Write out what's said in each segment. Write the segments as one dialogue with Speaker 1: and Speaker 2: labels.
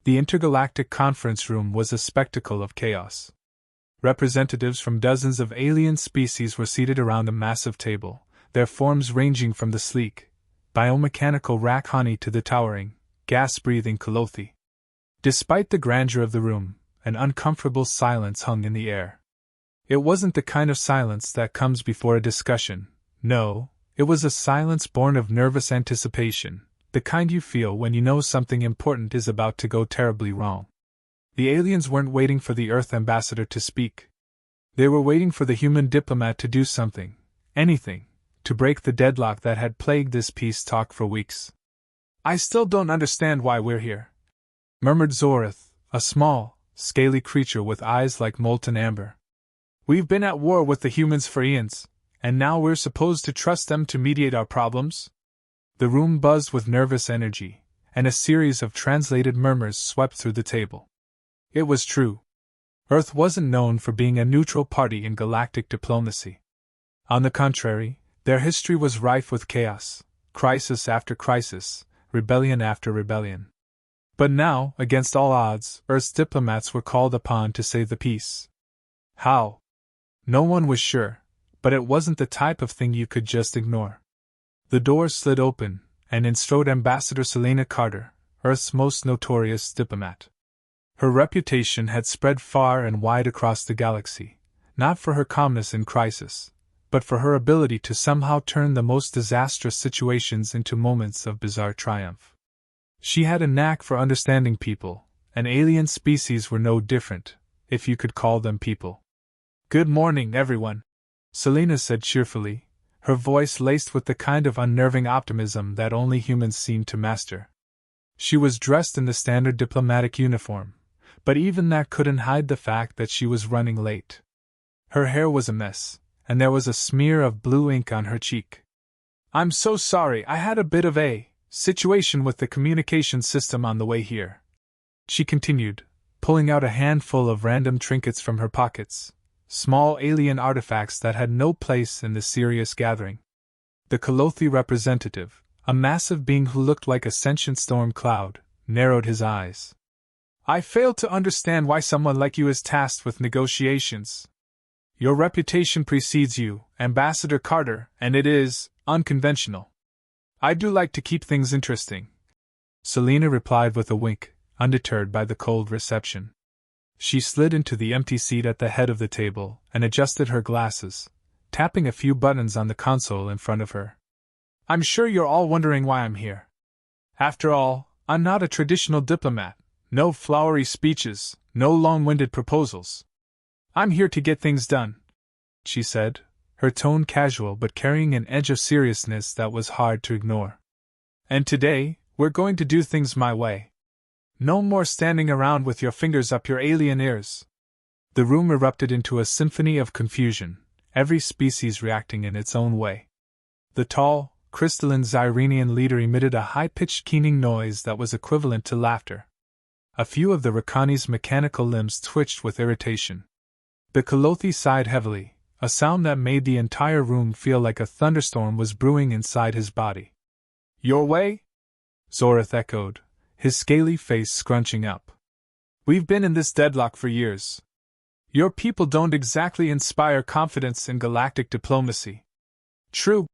Speaker 1: The intergalactic conference room was a spectacle of chaos. Representatives from dozens of alien species were seated around a massive table, their forms ranging from the sleek, biomechanical Rakhani to the towering, gas-breathing Kalothi. Despite the grandeur of the room, an uncomfortable silence hung in the air. It wasn't the kind of silence that comes before a discussion. No, it was a silence born of nervous anticipation, the kind you feel when you know something important is about to go terribly wrong. The aliens weren't waiting for the Earth ambassador to speak. They were waiting for the human diplomat to do something, anything, to break the deadlock that had plagued this peace talk for weeks. "I still don't understand why we're here," murmured Zorith, a small, scaly creature with eyes like molten amber. "We've been at war with the humans for eons, and now we're supposed to trust them to mediate our problems?" The room buzzed with nervous energy, and a series of translated murmurs swept through the table. It was true. Earth wasn't known for being a neutral party in galactic diplomacy. On the contrary, their history was rife with chaos, crisis after crisis, rebellion after rebellion. But now, against all odds, Earth's diplomats were called upon to save the peace. How? No one was sure, but it wasn't the type of thing you could just ignore. The door slid open, and in strode Ambassador Selena Carter, Earth's most notorious diplomat. Her reputation had spread far and wide across the galaxy, not for her calmness in crisis, but for her ability to somehow turn the most disastrous situations into moments of bizarre triumph. She had a knack for understanding people, and alien species were no different, if you could call them people. "Good morning, everyone," Selena said cheerfully, her voice laced with the kind of unnerving optimism that only humans seem to master. She was dressed in the standard diplomatic uniform, but even that couldn't hide the fact that she was running late. Her hair was a mess, and there was a smear of blue ink on her cheek. "I'm so sorry, I had a bit of a situation with the communication system on the way here," she continued, pulling out a handful of random trinkets from her pockets, small alien artifacts that had no place in the serious gathering. The Kalothi representative, a massive being who looked like a sentient storm cloud, narrowed his eyes. "I fail to understand why someone like you is tasked with negotiations. Your reputation precedes you, Ambassador Carter, and it is unconventional. I do like to keep things interesting," Selena replied with a wink, undeterred by the cold reception. She slid into the empty seat at the head of the table and adjusted her glasses, tapping a few buttons on the console in front of her. "I'm sure you're all wondering why I'm here. After all, I'm not a traditional diplomat. No flowery speeches, no long-winded proposals. I'm here to get things done," she said, her tone casual but carrying an edge of seriousness that was hard to ignore. "And today, we're going to do things my way. No more standing around with your fingers up your alien ears." The room erupted into a symphony of confusion, every species reacting in its own way. The tall, crystalline Zyrenian leader emitted a high-pitched keening noise that was equivalent to laughter. A few of the Rakhani's mechanical limbs twitched with irritation. The Kalothi sighed heavily, a sound that made the entire room feel like a thunderstorm was brewing inside his body. "Your way?" Zorith echoed, his scaly face scrunching up. "We've been in this deadlock for years. Your people don't exactly inspire confidence in galactic diplomacy." "True,"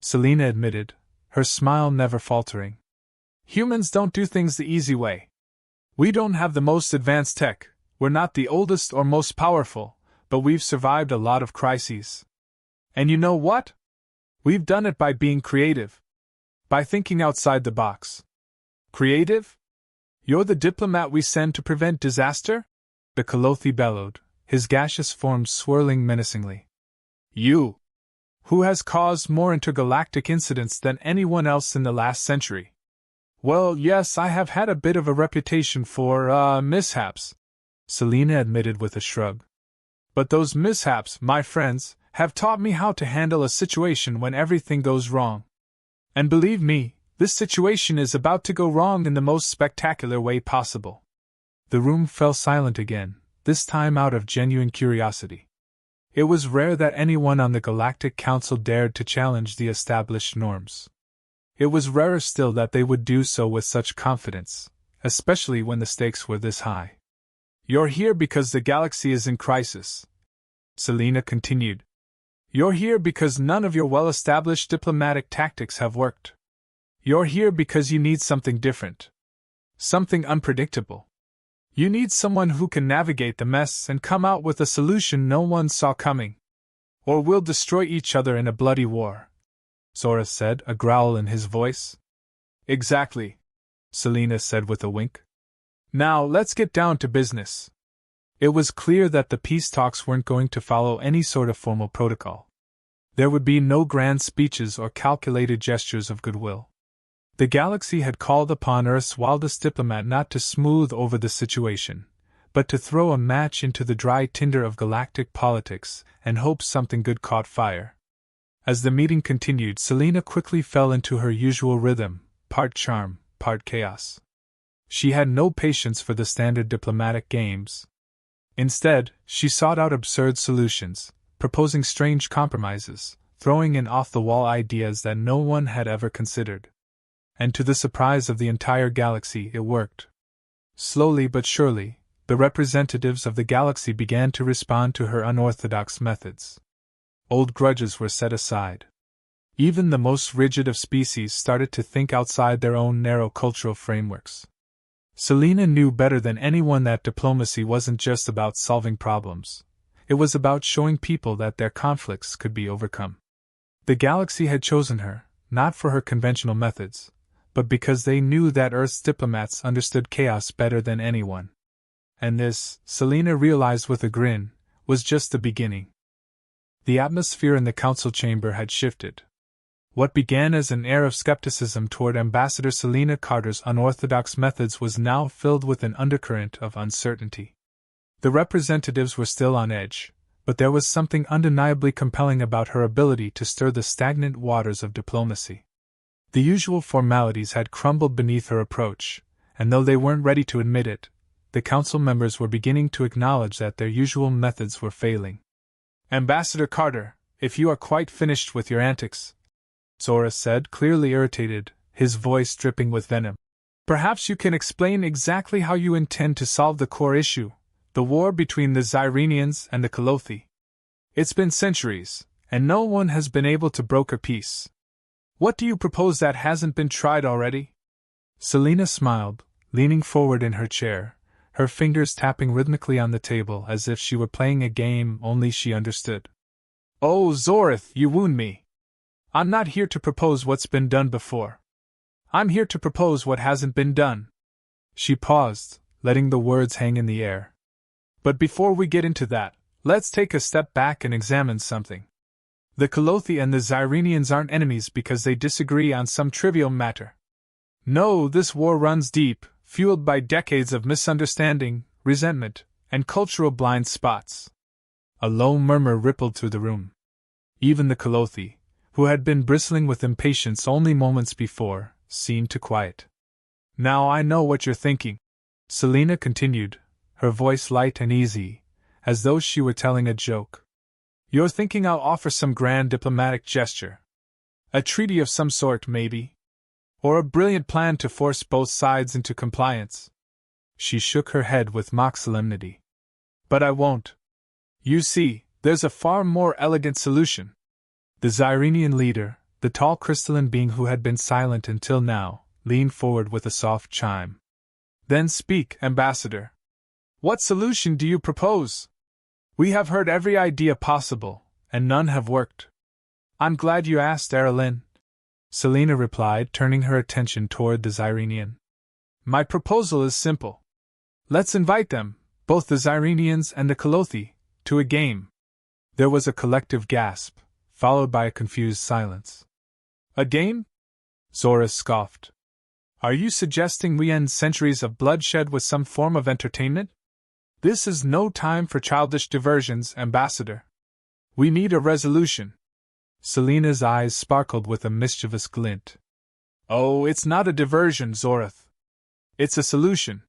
Speaker 1: Selena admitted, her smile never faltering. "Humans don't do things the easy way. We don't have the most advanced tech, we're not the oldest or most powerful, but we've survived a lot of crises. And you know what? We've done it by being creative. By thinking outside the box." "Creative? You're the diplomat we send to prevent disaster?" the Kalothi bellowed, his gaseous form swirling menacingly. "You! Who has caused more intergalactic incidents than anyone else in the last century?" "Well, yes, I have had a bit of a reputation for, mishaps," Selena admitted with a shrug. "But those mishaps, my friends, have taught me how to handle a situation when everything goes wrong. And believe me, this situation is about to go wrong in the most spectacular way possible." The room fell silent again, this time out of genuine curiosity. It was rare that anyone on the Galactic Council dared to challenge the established norms. It was rarer still that they would do so with such confidence, especially when the stakes were this high. You're here because the galaxy is in crisis, Selena continued. You're here because none of your well-established diplomatic tactics have worked. You're here because you need something different. Something unpredictable. You need someone who can navigate the mess and come out with a solution no one saw coming. Or we'll destroy each other in a bloody war, Zora said, a growl in his voice. Exactly, Selena said with a wink. Now let's get down to business. It was clear that the peace talks weren't going to follow any sort of formal protocol. There would be no grand speeches or calculated gestures of goodwill. The galaxy had called upon Earth's wildest diplomat not to smooth over the situation, but to throw a match into the dry tinder of galactic politics and hope something good caught fire. As the meeting continued, Selena quickly fell into her usual rhythm, part charm, part chaos. She had no patience for the standard diplomatic games. Instead, she sought out absurd solutions, proposing strange compromises, throwing in off-the-wall ideas that no one had ever considered. And to the surprise of the entire galaxy, it worked. Slowly but surely, the representatives of the galaxy began to respond to her unorthodox methods. Old grudges were set aside. Even the most rigid of species started to think outside their own narrow cultural frameworks. Selena knew better than anyone that diplomacy wasn't just about solving problems. It was about showing people that their conflicts could be overcome. The galaxy had chosen her, not for her conventional methods, but because they knew that Earth's diplomats understood chaos better than anyone. And this, Selena realized with a grin, was just the beginning. The atmosphere in the council chamber had shifted. What began as an air of skepticism toward Ambassador Selena Carter's unorthodox methods was now filled with an undercurrent of uncertainty. The representatives were still on edge, but there was something undeniably compelling about her ability to stir the stagnant waters of diplomacy. The usual formalities had crumbled beneath her approach, and though they weren't ready to admit it, the council members were beginning to acknowledge that their usual methods were failing. Ambassador Carter, if you are quite finished with your antics, Zora said, clearly irritated, his voice dripping with venom, perhaps you can explain exactly how you intend to solve the core issue, the war between the Zyrenians and the Colothi. It's been centuries, and no one has been able to broker peace. What do you propose that hasn't been tried already? Selena smiled, leaning forward in her chair, her fingers tapping rhythmically on the table as if she were playing a game only she understood. Oh, Zorith, you wound me. I'm not here to propose what's been done before. I'm here to propose what hasn't been done. She paused, letting the words hang in the air. But before we get into that, let's take a step back and examine something. The Colothi and the Zyrenians aren't enemies because they disagree on some trivial matter. No, this war runs deep, fueled by decades of misunderstanding, resentment, and cultural blind spots. A low murmur rippled through the room. Even the Colothi, who had been bristling with impatience only moments before, seemed to quiet. Now I know what you're thinking, Selena continued, her voice light and easy, as though she were telling a joke. You're thinking I'll offer some grand diplomatic gesture. A treaty of some sort, maybe? Or a brilliant plan to force both sides into compliance. She shook her head with mock solemnity. But I won't. You see, there's a far more elegant solution. The Zyrenian leader, the tall crystalline being who had been silent until now, leaned forward with a soft chime. Then speak, Ambassador. What solution do you propose? We have heard every idea possible, and none have worked. I'm glad you asked, Aralyn, Selena replied, turning her attention toward the Zyrenian. My proposal is simple. Let's invite them, both the Zyrenians and the Colothi, to a game. There was a collective gasp, followed by a confused silence. A game? Zora scoffed. Are you suggesting we end centuries of bloodshed with some form of entertainment? This is no time for childish diversions, Ambassador. We need a resolution. Selena's eyes sparkled with a mischievous glint. Oh, it's not a diversion, Zorith. It's a solution.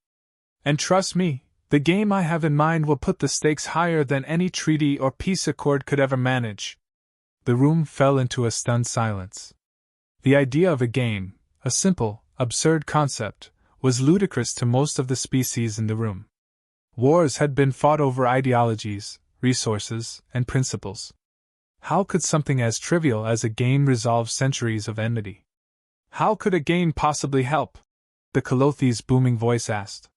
Speaker 1: And trust me, the game I have in mind will put the stakes higher than any treaty or peace accord could ever manage. The room fell into a stunned silence. The idea of a game, a simple, absurd concept, was ludicrous to most of the species in the room. Wars had been fought over ideologies, resources, and principles. How could something as trivial as a game resolve centuries of enmity? How could a game possibly help? The Kalothi's booming voice asked.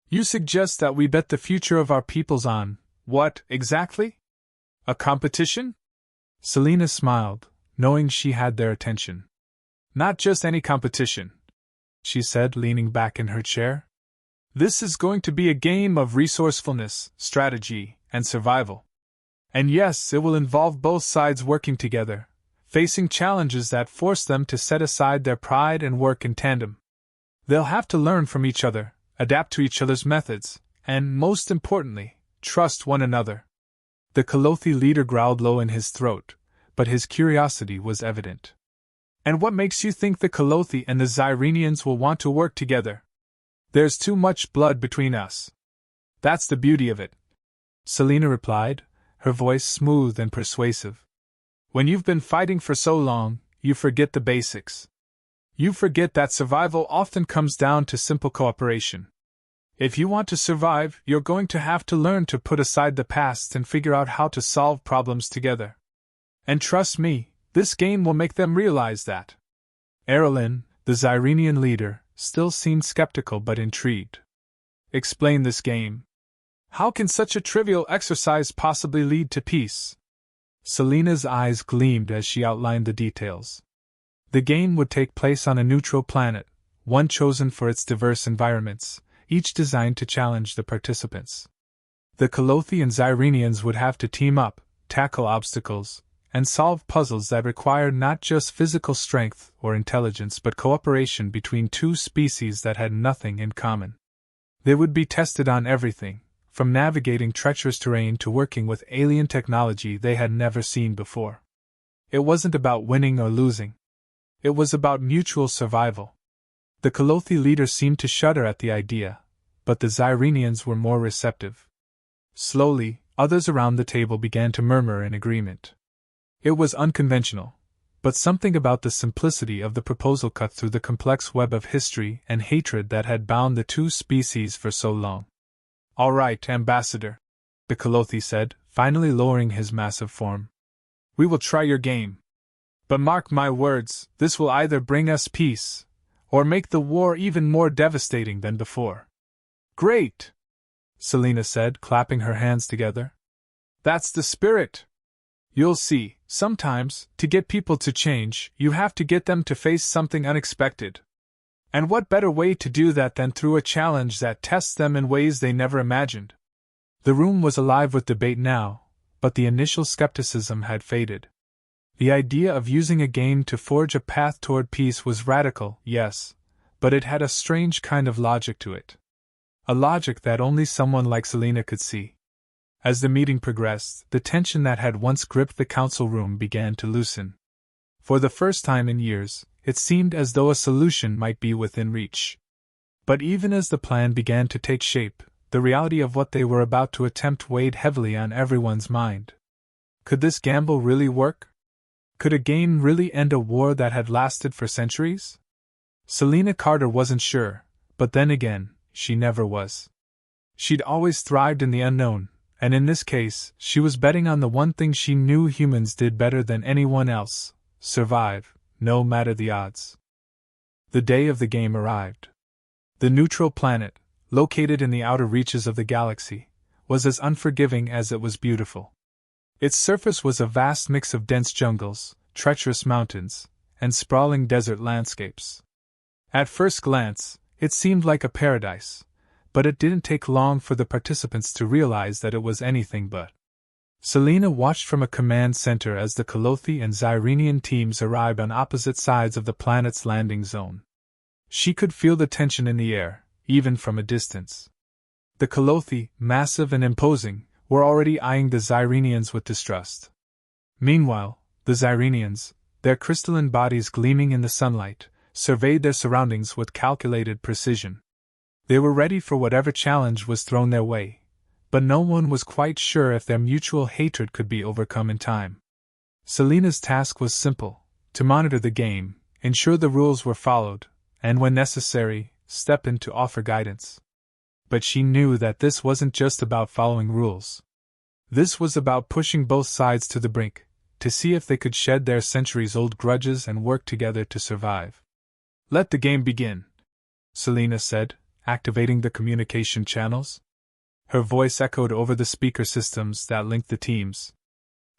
Speaker 1: You suggest that we bet the future of our peoples on, what, exactly? A competition? Selena smiled, knowing she had their attention. Not just any competition, she said, leaning back in her chair. This is going to be a game of resourcefulness, strategy, and survival. And yes, it will involve both sides working together, facing challenges that force them to set aside their pride and work in tandem. They'll have to learn from each other, adapt to each other's methods, and, most importantly, trust one another. The Kalothi leader growled low in his throat, but his curiosity was evident. And what makes you think the Kalothi and the Xyrenians will want to work together? There's too much blood between us. That's the beauty of it, Selena replied, her voice smooth and persuasive. When you've been fighting for so long, you forget the basics. You forget that survival often comes down to simple cooperation. If you want to survive, you're going to have to learn to put aside the past and figure out how to solve problems together. And trust me, this game will make them realize that. Erlin, the Xyrenian leader, still seemed skeptical but intrigued. Explain this game. How can such a trivial exercise possibly lead to peace? Selena's eyes gleamed as she outlined the details. The game would take place on a neutral planet, one chosen for its diverse environments, each designed to challenge the participants. The Kalothi and Xyrenians would have to team up, tackle obstacles, and solve puzzles that required not just physical strength or intelligence but cooperation between two species that had nothing in common. They would be tested on everything, from navigating treacherous terrain to working with alien technology they had never seen before. It wasn't about winning or losing. It was about mutual survival. The Kalothi leader seemed to shudder at the idea, but the Xyrenians were more receptive. Slowly, others around the table began to murmur in agreement. It was unconventional, but something about the simplicity of the proposal cut through the complex web of history and hatred that had bound the two species for so long. All right, Ambassador, the Kalothi said, finally lowering his massive form. We will try your game. But mark my words, this will either bring us peace, or make the war even more devastating than before. Great! Selena said, clapping her hands together. That's the spirit! You'll see, sometimes, to get people to change, you have to get them to face something unexpected. And what better way to do that than through a challenge that tests them in ways they never imagined? The room was alive with debate now, but the initial skepticism had faded. The idea of using a game to forge a path toward peace was radical, yes, but it had a strange kind of logic to it. A logic that only someone like Selena could see. As the meeting progressed, the tension that had once gripped the council room began to loosen. For the first time in years, it seemed as though a solution might be within reach. But even as the plan began to take shape, the reality of what they were about to attempt weighed heavily on everyone's mind. Could this gamble really work? Could a game really end a war that had lasted for centuries? Selena Carter wasn't sure, but then again, she never was. She'd always thrived in the unknown. And in this case, she was betting on the one thing she knew humans did better than anyone else: survive, no matter the odds. The day of the game arrived. The neutral planet, located in the outer reaches of the galaxy, was as unforgiving as it was beautiful. Its surface was a vast mix of dense jungles, treacherous mountains, and sprawling desert landscapes. At first glance, it seemed like a paradise. But it didn't take long for the participants to realize that it was anything but. Selena watched from a command center as the Kalothi and Xyrenian teams arrived on opposite sides of the planet's landing zone. She could feel the tension in the air, even from a distance. The Kalothi, massive and imposing, were already eyeing the Xyrenians with distrust. Meanwhile, the Xyrenians, their crystalline bodies gleaming in the sunlight, surveyed their surroundings with calculated precision. They were ready for whatever challenge was thrown their way, but no one was quite sure if their mutual hatred could be overcome in time. Selena's task was simple: to monitor the game, ensure the rules were followed, and when necessary, step in to offer guidance. But she knew that this wasn't just about following rules. This was about pushing both sides to the brink, to see if they could shed their centuries-old grudges and work together to survive. "Let the game begin," Selena said, activating the communication channels. Her voice echoed over the speaker systems that linked the teams.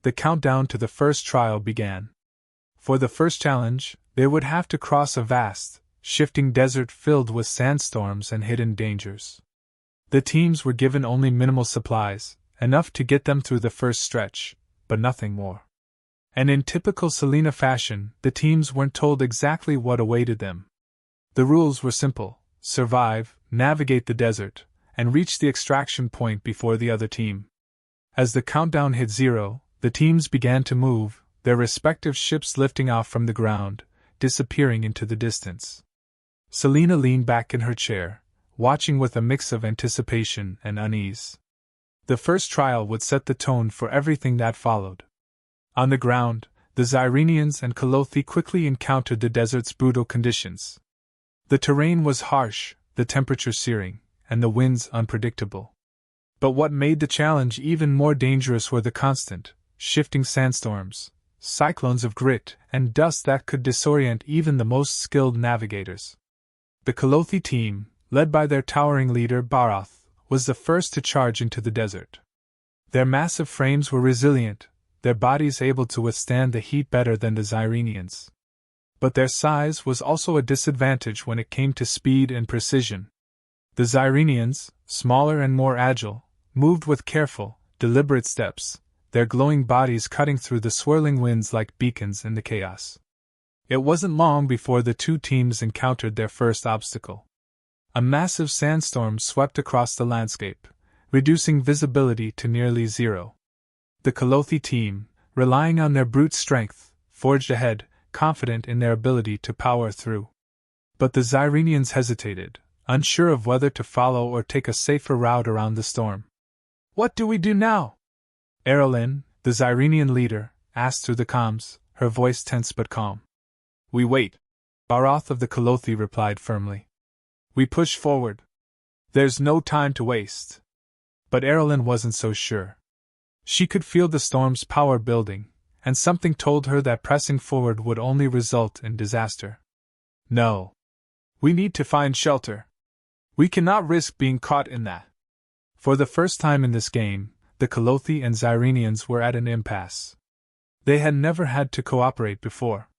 Speaker 1: The countdown to the first trial began. For the first challenge, they would have to cross a vast, shifting desert filled with sandstorms and hidden dangers. The teams were given only minimal supplies, enough to get them through the first stretch, but nothing more. And in typical Selena fashion, the teams weren't told exactly what awaited them. The rules were simple: survive, navigate the desert, and reach the extraction point before the other team. As the countdown hit 0, the teams began to move, their respective ships lifting off from the ground, disappearing into the distance. Selena leaned back in her chair, watching with a mix of anticipation and unease. The first trial would set the tone for everything that followed. On the ground, the Xyrenians and Calothi quickly encountered the desert's brutal conditions. The terrain was harsh, the temperature searing, and the winds unpredictable. But what made the challenge even more dangerous were the constant, shifting sandstorms, cyclones of grit and dust that could disorient even the most skilled navigators. The Calothi team, led by their towering leader Barath, was the first to charge into the desert. Their massive frames were resilient, their bodies able to withstand the heat better than the Xyrenians. But their size was also a disadvantage when it came to speed and precision. The Xyrenians, smaller and more agile, moved with careful, deliberate steps, their glowing bodies cutting through the swirling winds like beacons in the chaos. It wasn't long before the two teams encountered their first obstacle. A massive sandstorm swept across the landscape, reducing visibility to nearly 0. The Calothi team, relying on their brute strength, forged ahead, confident in their ability to power through. But the Xyrenians hesitated, unsure of whether to follow or take a safer route around the storm. "What do we do now?" Arelyn, the Xyrenian leader, asked through the comms, her voice tense but calm. "We wait," Barath of the Calothi replied firmly. "We push forward. There's no time to waste." But Arelyn wasn't so sure. She could feel the storm's power building, and something told her that pressing forward would only result in disaster. "No. We need to find shelter. We cannot risk being caught in that." For the first time in this game, the Calothi and Xyrenians were at an impasse. They had never had to cooperate before.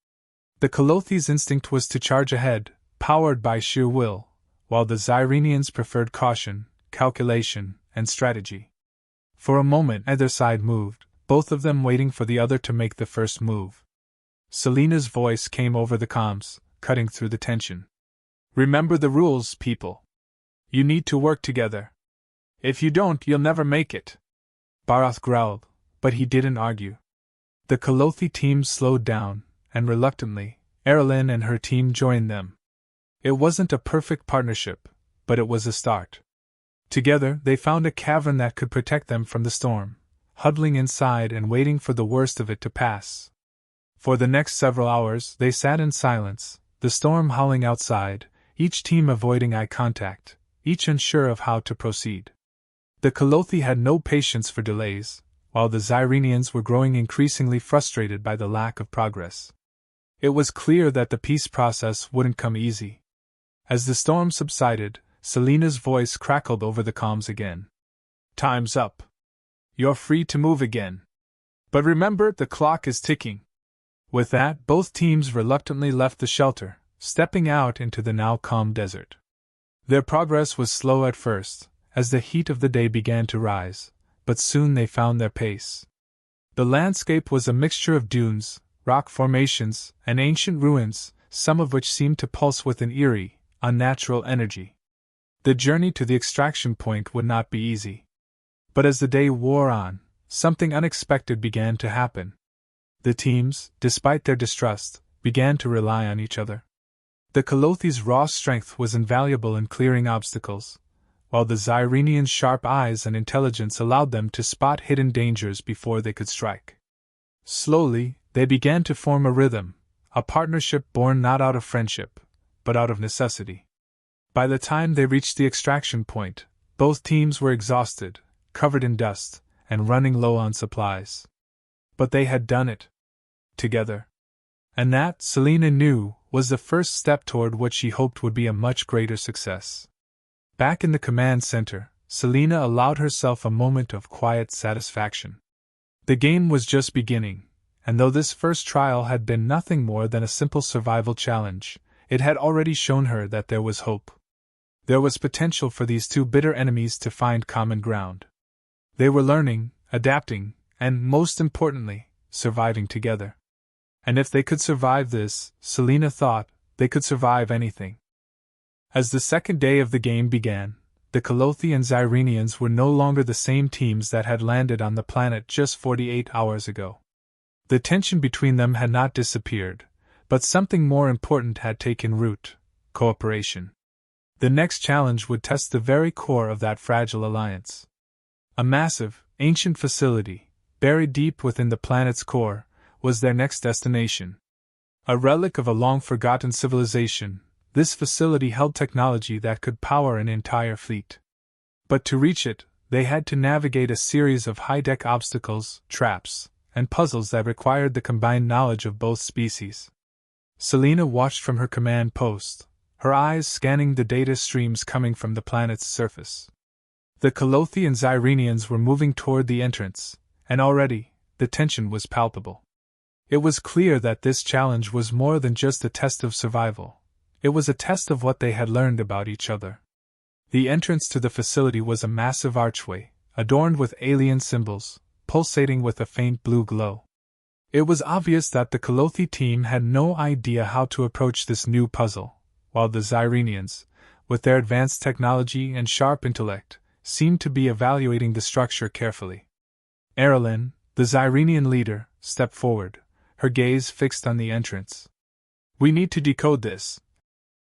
Speaker 1: The Calothi's instinct was to charge ahead, powered by sheer will, while the Xyrenians preferred caution, calculation, and strategy. For a moment either side moved, both of them waiting for the other to make the first move. Selena's voice came over the comms, cutting through the tension. "Remember the rules, people. You need to work together. If you don't, you'll never make it." Barath growled, but he didn't argue. The Calothi team slowed down, and reluctantly, Arelyn and her team joined them. It wasn't a perfect partnership, but it was a start. Together, they found a cavern that could protect them from the storm, huddling inside and waiting for the worst of it to pass. For the next several hours, they sat in silence, the storm howling outside, each team avoiding eye contact, each unsure of how to proceed. The Calothi had no patience for delays, while the Xyrenians were growing increasingly frustrated by the lack of progress. It was clear that the peace process wouldn't come easy. As the storm subsided, Selena's voice crackled over the comms again. "Time's up. You're free to move again. But remember, the clock is ticking." With that, both teams reluctantly left the shelter, stepping out into the now calm desert. Their progress was slow at first, as the heat of the day began to rise, but soon they found their pace. The landscape was a mixture of dunes, rock formations, and ancient ruins, some of which seemed to pulse with an eerie, unnatural energy. The journey to the extraction point would not be easy. But as the day wore on, something unexpected began to happen. The teams, despite their distrust, began to rely on each other. The Calothi's raw strength was invaluable in clearing obstacles, while the Xyrenians' sharp eyes and intelligence allowed them to spot hidden dangers before they could strike. Slowly, they began to form a rhythm, a partnership born not out of friendship, but out of necessity. By the time they reached the extraction point, both teams were exhausted, covered in dust, and running low on supplies. But they had done it. Together. And that, Selena knew, was the first step toward what she hoped would be a much greater success. Back in the command center, Selena allowed herself a moment of quiet satisfaction. The game was just beginning, and though this first trial had been nothing more than a simple survival challenge, it had already shown her that there was hope. There was potential for these two bitter enemies to find common ground. They were learning, adapting, and, most importantly, surviving together. And if they could survive this, Selena thought, they could survive anything. As the second day of the game began, the Colothi and Xyrenians were no longer the same teams that had landed on the planet just 48 hours ago. The tension between them had not disappeared, but something more important had taken root: cooperation. The next challenge would test the very core of that fragile alliance. A massive, ancient facility, buried deep within the planet's core, was their next destination. A relic of a long-forgotten civilization, this facility held technology that could power an entire fleet. But to reach it, they had to navigate a series of high-tech obstacles, traps, and puzzles that required the combined knowledge of both species. Selena watched from her command post, her eyes scanning the data streams coming from the planet's surface. The Colothi and Xyrenians were moving toward the entrance, and already, the tension was palpable. It was clear that this challenge was more than just a test of survival. It was a test of what they had learned about each other. The entrance to the facility was a massive archway, adorned with alien symbols, pulsating with a faint blue glow. It was obvious that the Colothi team had no idea how to approach this new puzzle, while the Xyrenians, with their advanced technology and sharp intellect, seemed to be evaluating the structure carefully. Aralyn, the Xyrenian leader, stepped forward, her gaze fixed on the entrance. "We need to decode this,"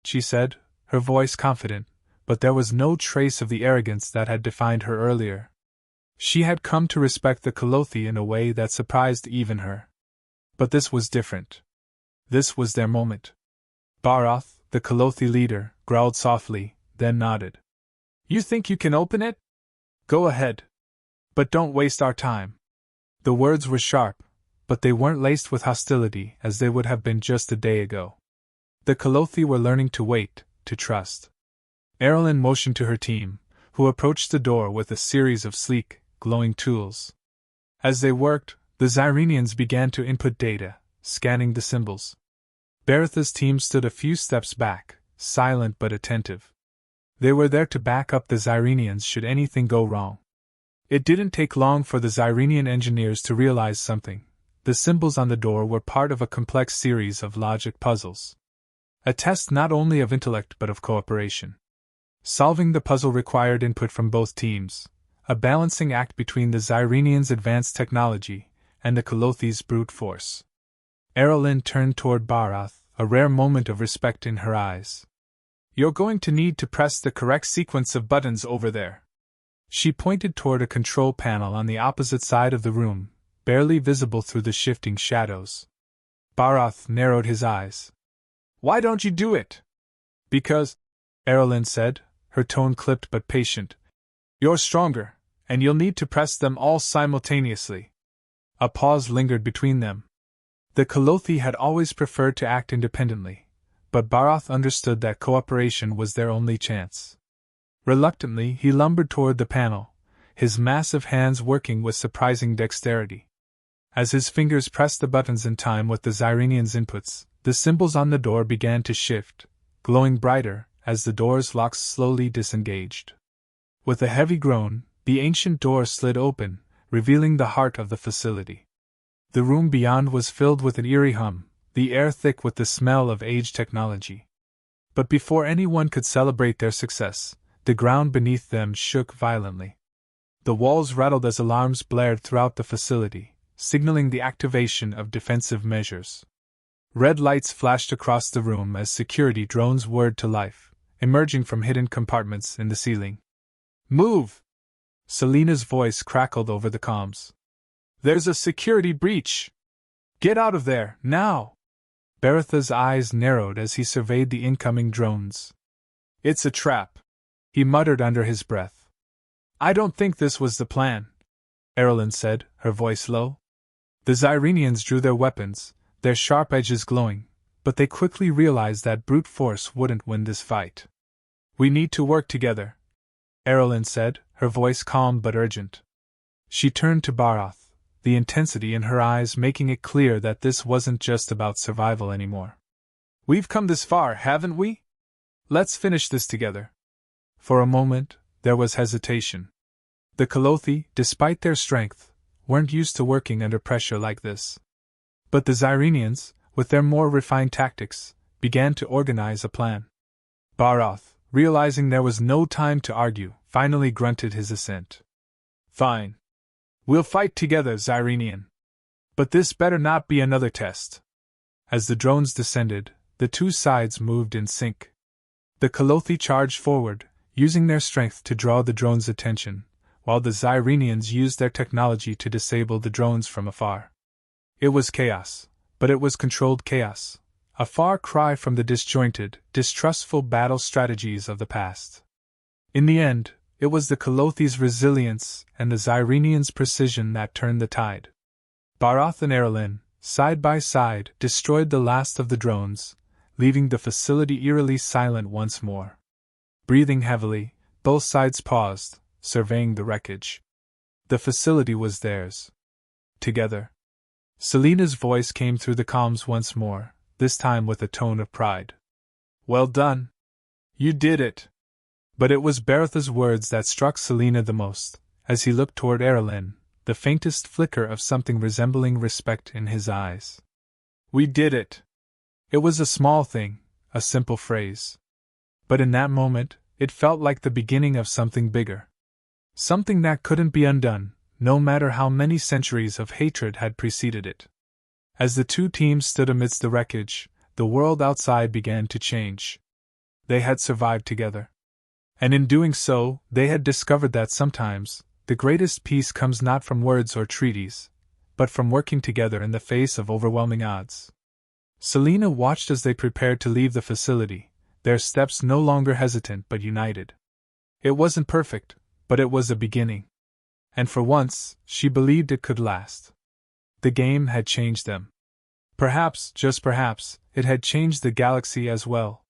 Speaker 1: she said, her voice confident, but there was no trace of the arrogance that had defined her earlier. She had come to respect the Colothi in a way that surprised even her. But this was different. This was their moment. Barath, the Colothi leader, growled softly, then nodded. "You think you can open it? Go ahead. But don't waste our time." The words were sharp, but they weren't laced with hostility as they would have been just a day ago. The Colothi were learning to wait, to trust. Aralyn motioned to her team, who approached the door with a series of sleek, glowing tools. As they worked, the Xyrenians began to input data, scanning the symbols. Baratha's team stood a few steps back, silent but attentive. They were there to back up the Xyrenians should anything go wrong. It didn't take long for the Xyrenian engineers to realize something. The symbols on the door were part of a complex series of logic puzzles. A test not only of intellect but of cooperation. Solving the puzzle required input from both teams, a balancing act between the Xyrenians' advanced technology and the Colothi's brute force. Aralyn turned toward Barath, a rare moment of respect in her eyes. "You're going to need to press the correct sequence of buttons over there." She pointed toward a control panel on the opposite side of the room, barely visible through the shifting shadows. Barath narrowed his eyes. "Why don't you do it?" "Because," Aralyn said, her tone clipped but patient, "you're stronger, and you'll need to press them all simultaneously." A pause lingered between them. The Colothi had always preferred to act independently, but Barath understood that cooperation was their only chance. Reluctantly, he lumbered toward the panel, his massive hands working with surprising dexterity. As his fingers pressed the buttons in time with the Xyrenians' inputs, the symbols on the door began to shift, glowing brighter as the door's locks slowly disengaged. With a heavy groan, the ancient door slid open, revealing the heart of the facility. The room beyond was filled with an eerie hum, the air thick with the smell of aged technology. But before anyone could celebrate their success, the ground beneath them shook violently. The walls rattled as alarms blared throughout the facility, signaling the activation of defensive measures. Red lights flashed across the room as security drones whirred to life, emerging from hidden compartments in the ceiling. "Move!" Selena's voice crackled over the comms. "There's a security breach! Get out of there, now!" Baratha's eyes narrowed as he surveyed the incoming drones. It's a trap, he muttered under his breath. I don't think this was the plan, Erilyn said, her voice low. The Xyrenians drew their weapons, their sharp edges glowing, but they quickly realized that brute force wouldn't win this fight. We need to work together, Erilyn said, her voice calm but urgent. She turned to Barath, the intensity in her eyes making it clear that this wasn't just about survival anymore. We've come this far, haven't we? Let's finish this together. For a moment, there was hesitation. The Calothi, despite their strength, weren't used to working under pressure like this. But the Xyrenians, with their more refined tactics, began to organize a plan. Barath, realizing there was no time to argue, finally grunted his assent. Fine. We'll fight together, Xyrenian. But this better not be another test. As the drones descended, the two sides moved in sync. The Calothi charged forward, using their strength to draw the drones' attention, while the Xyrenians used their technology to disable the drones from afar. It was chaos, but it was controlled chaos, a far cry from the disjointed, distrustful battle strategies of the past. In the end, it was the Calothi's resilience and the Xyrenians' precision that turned the tide. Barath and Erilyn, side by side, destroyed the last of the drones, leaving the facility eerily silent once more. Breathing heavily, both sides paused, surveying the wreckage. The facility was theirs. Together. Selena's voice came through the comms once more, this time with a tone of pride. Well done. You did it. But it was Baratha's words that struck Selena the most, as he looked toward Erilyn, the faintest flicker of something resembling respect in his eyes. We did it. It was a small thing, a simple phrase. But in that moment, it felt like the beginning of something bigger. Something that couldn't be undone, no matter how many centuries of hatred had preceded it. As the two teams stood amidst the wreckage, the world outside began to change. They had survived together. And in doing so, they had discovered that sometimes, the greatest peace comes not from words or treaties, but from working together in the face of overwhelming odds. Selena watched as they prepared to leave the facility, their steps no longer hesitant but united. It wasn't perfect, but it was a beginning. And for once, she believed it could last. The game had changed them. Perhaps, just perhaps, it had changed the galaxy as well.